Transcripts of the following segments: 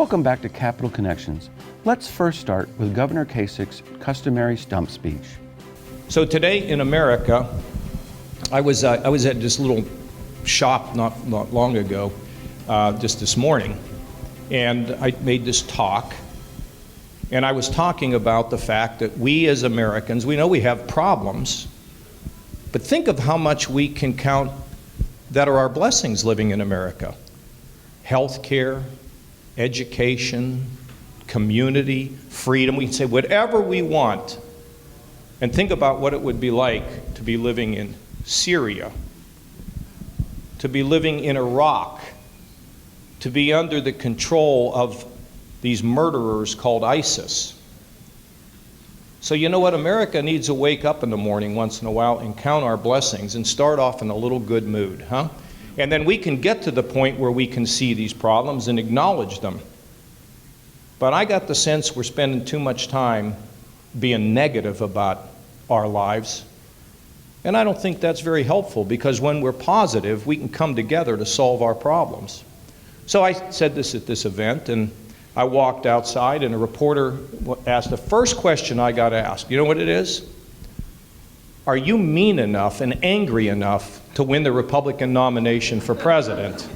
Welcome back to Capital Connections. Let's first start with Governor Kasich's customary stump speech. So today in America, I was at this little shop not long ago, just this morning, and I made this talk, and I was talking about the fact that we as Americans, we know we have problems, but think of how much we can count that are our blessings living in America. Health care, education, community, freedom. We can say whatever we want. And think about what it would be like to be living in Syria, to be living in Iraq, to be under the control of these murderers called ISIS. So you know what? America needs to wake up in the morning once in a while and count our blessings and start off in a little good mood, huh? And then we can get to the point where we can see these problems and acknowledge them. But I got the sense we're spending too much time being negative about our lives. And I don't think that's very helpful, because when we're positive, we can come together to solve our problems. So I said this at this event, and I walked outside, and a reporter asked the first question I got asked. You know what it is? Are you mean enough and angry enough to win the Republican nomination for president?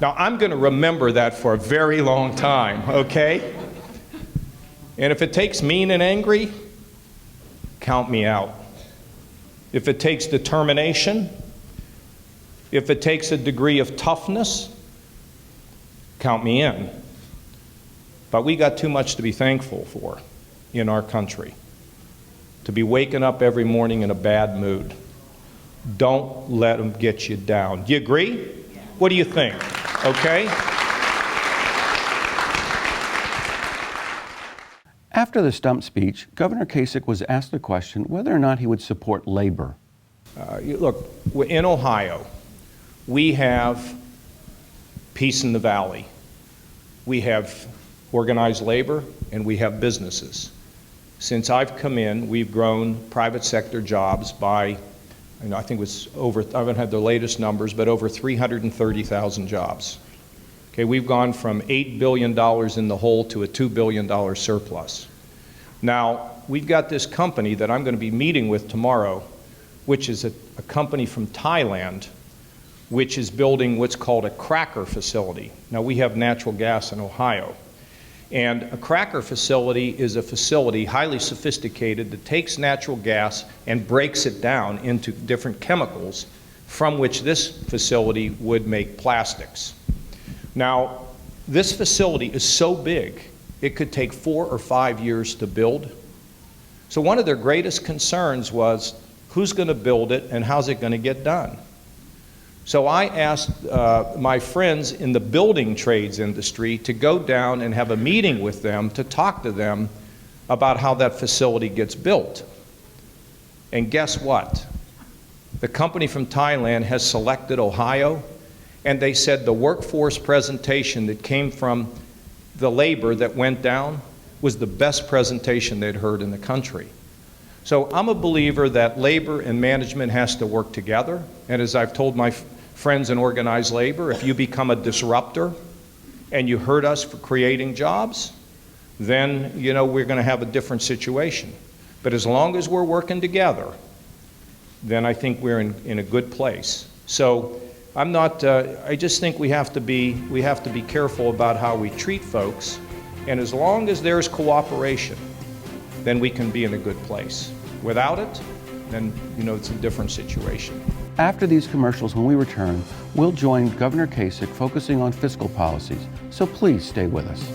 Now, I'm going to remember that for a very long time, okay? And if it takes mean and angry, count me out. If it takes determination, if it takes a degree of toughness, count me in. But we got too much to be thankful for in our country. To be waking up every morning in a bad mood. Don't let them get you down. Do you agree? What do you think? Okay? After the stump speech, Governor Kasich was asked the question whether or not he would support labor. Look, in Ohio, we have peace in the valley. We have organized labor, and we have businesses. Since I've come in, we've grown private sector jobs by, I think it was over, I haven't had the latest numbers, but over 330,000 jobs. Okay, we've gone from $8 billion in the hole to a $2 billion surplus. Now, we've got this company that I'm going to be meeting with tomorrow, which is a company from Thailand, which is building what's called a cracker facility. Now, we have natural gas in Ohio. And a cracker facility is a facility, highly sophisticated, that takes natural gas and breaks it down into different chemicals from which this facility would make plastics. Now, this facility is so big, it could take 4 or 5 years to build. So one of their greatest concerns was, who's going to build it and how's it going to get done? So I asked my friends in the building trades industry to go down and have a meeting with them to talk to them about how that facility gets built. And guess what? The company from Thailand has selected Ohio, and they said the workforce presentation that came from the labor that went down was the best presentation they'd heard in the country. So I'm a believer that labor and management has to work together, and as I've told my friends in organized labor, if you become a disruptor and you hurt us for creating jobs, then we're going to have a different situation. But as long as we're working together, then I think we're in a good place. So I'm not. I just think we have to be careful about how we treat folks, and as long as there's cooperation, then we can be in a good place. Without it, then it's a different situation. After these commercials, when we return, we'll join Governor Kasich focusing on fiscal policies, so please stay with us.